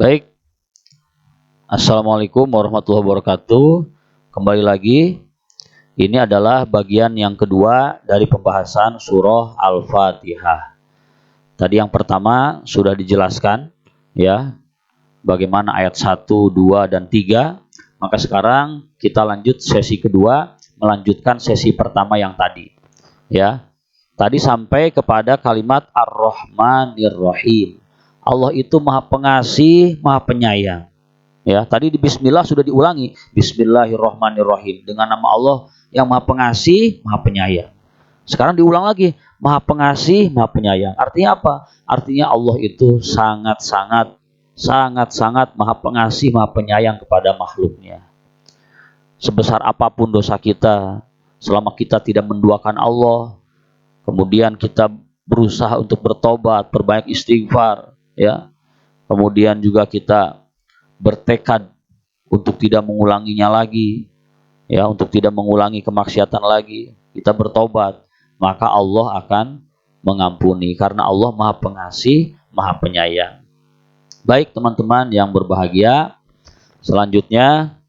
Baik, Assalamualaikum warahmatullahi wabarakatuh. Kembali lagi, ini adalah bagian yang kedua dari pembahasan surah Al-Fatihah. Tadi yang pertama sudah dijelaskan ya, bagaimana ayat 1, 2, dan 3. Maka sekarang kita lanjut sesi kedua, melanjutkan sesi pertama yang tadi. Ya, tadi sampai kepada kalimat Ar-Rahmanir Rahim. Allah itu Maha Pengasih, Maha Penyayang. Ya, tadi di Bismillah sudah diulangi. Bismillahirrahmanirrahim. Dengan nama Allah yang Maha Pengasih, Maha Penyayang. Sekarang diulang lagi. Maha Pengasih, Maha Penyayang. Artinya apa? Artinya Allah itu sangat-sangat Maha Pengasih, Maha Penyayang kepada makhluknya. Sebesar apapun dosa kita, selama kita tidak menduakan Allah, kemudian kita berusaha untuk bertobat, berbanyak istighfar, ya. Kemudian juga kita bertekad untuk tidak mengulanginya lagi, ya, untuk tidak mengulangi kemaksiatan lagi, kita bertobat, maka Allah akan mengampuni karena Allah Maha Pengasih, Maha Penyayang. Baik teman-teman yang berbahagia, selanjutnya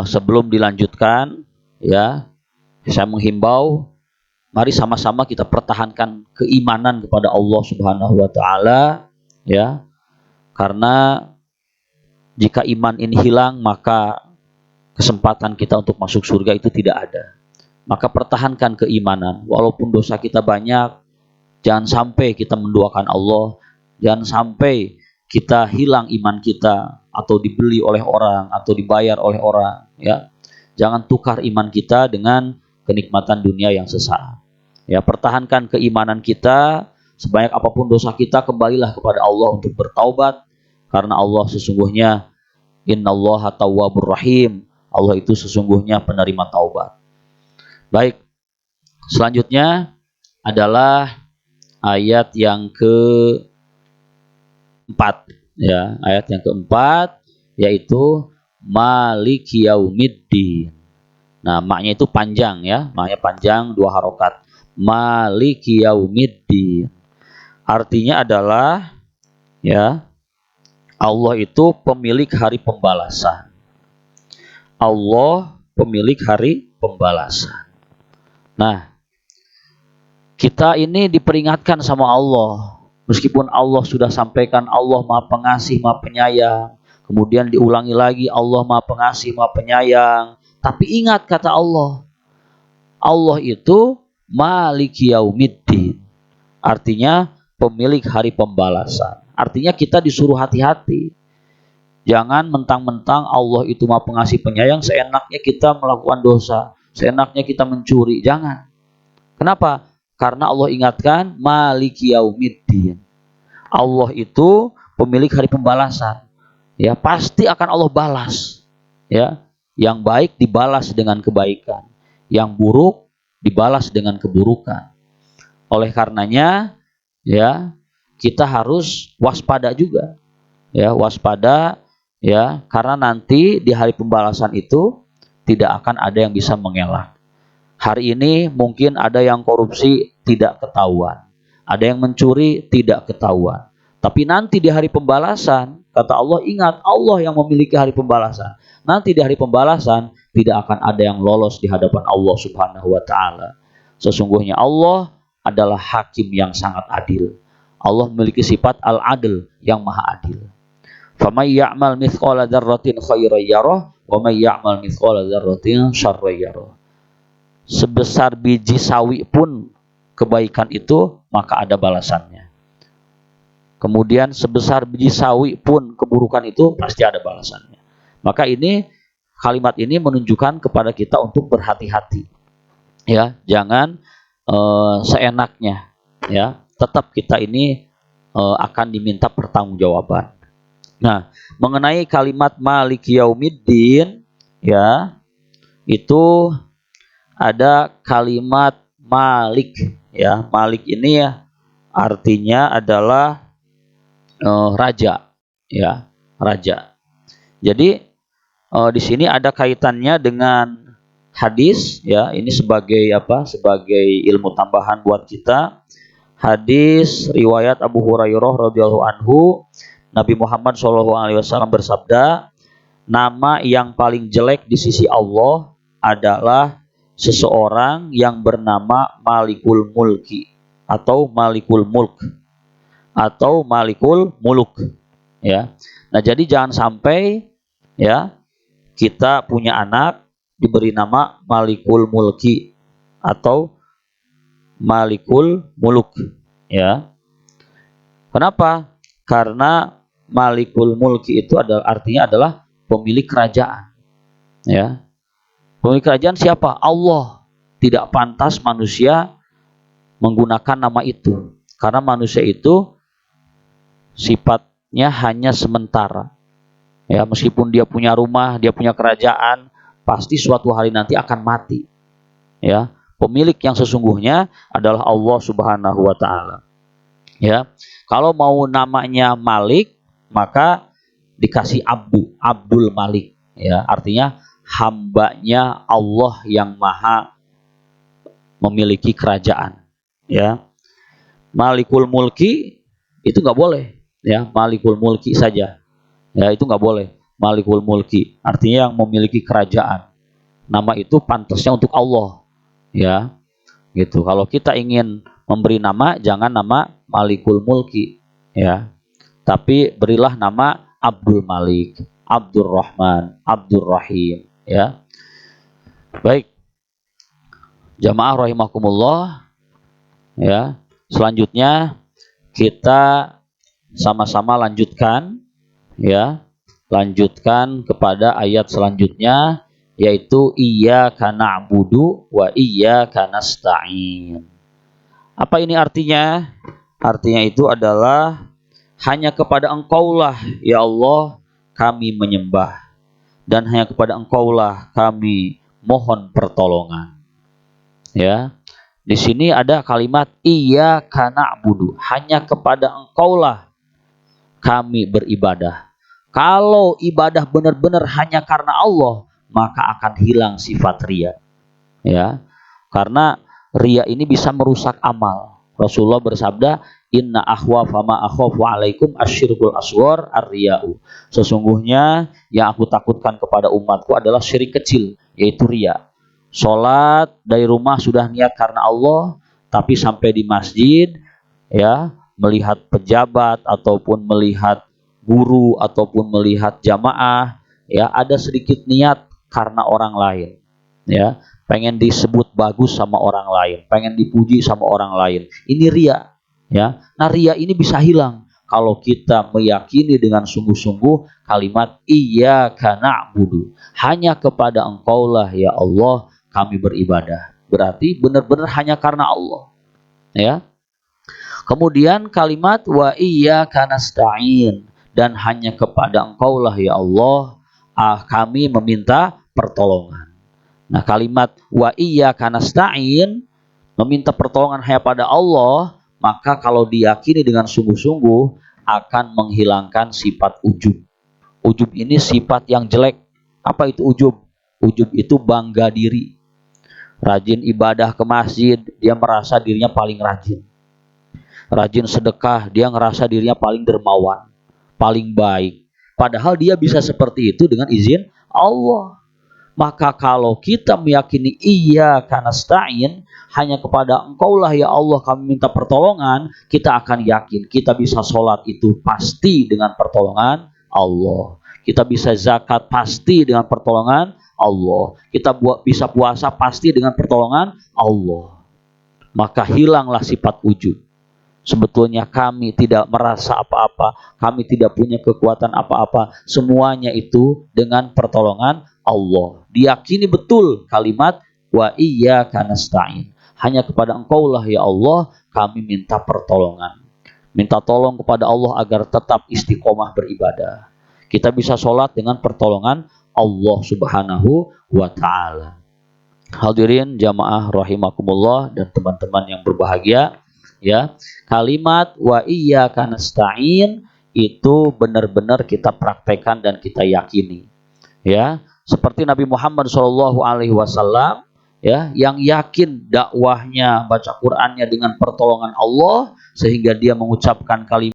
sebelum dilanjutkan, ya, saya menghimbau, mari sama-sama kita pertahankan keimanan kepada Allah Subhanahu wa taala, ya. Karena jika iman ini hilang, maka kesempatan kita untuk masuk surga itu tidak ada. Maka pertahankan keimanan. Walaupun dosa kita banyak, jangan sampai kita menduakan Allah, jangan sampai kita hilang iman kita atau dibeli oleh orang atau dibayar oleh orang, ya. Jangan tukar iman kita dengan kenikmatan dunia yang sesaat. Ya, pertahankan keimanan kita, sebanyak apapun dosa kita, kembalilah kepada Allah untuk bertaubat, karena Allah sesungguhnya innallaha tawwabur rahim. Allah itu sesungguhnya penerima taubat. Baik, selanjutnya adalah ayat yang keempat, ya, ayat yang keempat, yaitu Maliki Yaumiddin. Nah, maknya itu panjang, ya, maknya panjang, 2 harokat. Maliki Yaumiddin. Artinya adalah, ya, Allah itu pemilik hari pembalasan. Allah pemilik hari pembalasan. Nah, kita ini diperingatkan sama Allah. Meskipun Allah sudah sampaikan Allah Maha Pengasih, Maha Penyayang, kemudian diulangi lagi Allah Maha Pengasih, Maha Penyayang. Tapi ingat kata Allah, Allah itu Maliki Yaumiddin. Artinya pemilik hari pembalasan. Artinya kita disuruh hati-hati. Jangan mentang-mentang Allah itu Maha Pengasih Penyayang, seenaknya kita melakukan dosa, seenaknya kita mencuri. Jangan. Kenapa? Karena Allah ingatkan Maliki Yaumiddin. Allah itu pemilik hari pembalasan. Ya, pasti akan Allah balas. Ya, yang baik dibalas dengan kebaikan, yang buruk dibalas dengan keburukan. Oleh karenanya, ya, kita harus waspada juga. Ya, waspada, ya, karena nanti di hari pembalasan itu tidak akan ada yang bisa mengelak. Hari ini mungkin ada yang korupsi tidak ketahuan, ada yang mencuri tidak ketahuan. Tapi nanti di hari pembalasan, kata Allah, ingat Allah yang memiliki hari pembalasan. Nanti di hari pembalasan tidak akan ada yang lolos di hadapan Allah Subhanahu wa taala. Sesungguhnya Allah adalah hakim yang sangat adil. Allah memiliki sifat al-adl yang maha adil. Faman ya'mal mithqala dzarratin khairan yarah wa man ya'mal mithqala dzarratin syarran yarah. Sebesar biji sawi pun kebaikan itu, maka ada balasannya. Kemudian sebesar biji sawi pun keburukan itu pasti ada balasannya. Maka ini, kalimat ini menunjukkan kepada kita untuk berhati-hati. Ya, jangan seenaknya, ya. Tetap kita ini akan diminta pertanggungjawaban. Nah, mengenai kalimat Maliki Yaumiddin, ya, itu ada kalimat Malik, ya. Malik ini, ya, artinya adalah raja, ya, raja. Jadi di sini ada kaitannya dengan hadis, ya. Ini sebagai apa? Sebagai ilmu tambahan buat kita. Hadis riwayat Abu Hurairah radhiyallahu anhu, Nabi Muhammad SAW bersabda, nama yang paling jelek di sisi Allah adalah seseorang yang bernama Malikul Mulki atau Malikul Mulk atau Malikul Muluk, ya. Nah, jadi jangan sampai ya kita punya anak diberi nama Malikul Mulki atau Malikul Muluk, ya. Kenapa? Karena Malikul Mulki itu artinya adalah pemilik kerajaan, ya. Pemilik kerajaan siapa? Allah. Tidak pantas manusia menggunakan nama itu, karena manusia itu sifatnya hanya sementara, ya. Meskipun dia punya rumah, dia punya kerajaan, pasti suatu hari nanti akan mati, ya. Pemilik yang sesungguhnya adalah Allah Subhanahu wa Ta'ala, ya. Kalau mau namanya Malik, maka dikasih Abdul Malik, ya. Artinya hambanya Allah yang maha memiliki kerajaan, ya. Malikul Mulki itu nggak boleh, ya. Malikul Mulki saja, ya, itu nggak boleh. Malikul Mulki artinya yang memiliki kerajaan. Nama itu pantasnya untuk Allah, ya, gitu. Kalau kita ingin memberi nama, jangan nama Malikul Mulki, ya, tapi berilah nama Abdul Malik, Abdul Rahman, Abdul Rahim, ya. Baik, jamaah rahimakumullah, ya. Selanjutnya kita sama-sama lanjutkan, ya. Lanjutkan kepada ayat selanjutnya, yaitu iyyaka na'budu wa iyyaka nasta'in. Apa ini artinya? Artinya itu adalah hanya kepada Engkaulah ya Allah kami menyembah, dan hanya kepada Engkaulah kami mohon pertolongan. Ya. Di sini ada kalimat iyyaka na'budu, hanya kepada Engkaulah kami beribadah. Kalau ibadah benar-benar hanya karena Allah, maka akan hilang sifat riya, ya. Karena riya ini bisa merusak amal. Rasulullah bersabda, inna akhwafa ma akhafu alaikum asyirkul asghar ar-riya'u. Sesungguhnya yang aku takutkan kepada umatku adalah syirik kecil, yaitu riya. Salat dari rumah sudah niat karena Allah, tapi sampai di masjid, ya, melihat pejabat ataupun melihat guru ataupun melihat jamaah, ya, ada sedikit niat karena orang lain, ya, pengen disebut bagus sama orang lain, pengen dipuji sama orang lain. Ini riya, ya. Nah, riya ini bisa hilang kalau kita meyakini dengan sungguh-sungguh kalimat iyyaka na'budu, hanya kepada Engkaulah ya Allah kami beribadah. Berarti benar-benar hanya karena Allah, ya. Kemudian kalimat wa iyyaka nasta'in, dan hanya kepada Engkaulah ya Allah kami meminta pertolongan. Nah, kalimat wa iyyaka nasta'in, meminta pertolongan hanya pada Allah, maka kalau diyakini dengan sungguh-sungguh akan menghilangkan sifat ujub. Ujub ini sifat yang jelek. Apa itu ujub? Ujub itu bangga diri. Rajin ibadah ke masjid, dia merasa dirinya paling rajin. Rajin sedekah, dia ngerasa dirinya paling dermawan, paling baik. Padahal dia bisa seperti itu dengan izin Allah. Maka kalau kita meyakini iyyaka nasta'in, hanya kepada Engkaulah ya Allah kami minta pertolongan, kita akan yakin kita bisa sholat itu pasti dengan pertolongan Allah. Kita bisa zakat pasti dengan pertolongan Allah. Kita bisa puasa pasti dengan pertolongan Allah. Maka hilanglah sifat ujub. Sebetulnya kami tidak merasa apa-apa, kami tidak punya kekuatan apa-apa, semuanya itu dengan pertolongan Allah. Diyakini betul kalimat wa iyyaka nasta'in, hanya kepada Engkaulah ya Allah kami minta pertolongan. Minta tolong kepada Allah agar tetap istiqomah beribadah. Kita bisa sholat dengan pertolongan Allah Subhanahu wa Ta'ala. Hadirin jamaah rahimakumullah dan teman-teman yang berbahagia, ya, kalimat wa iyyaka nasta'in itu benar-benar kita praktekkan dan kita yakini, ya. Seperti Nabi Muhammad SAW, ya, yang yakin dakwahnya, baca Qur'annya dengan pertolongan Allah, sehingga dia mengucapkan kalimat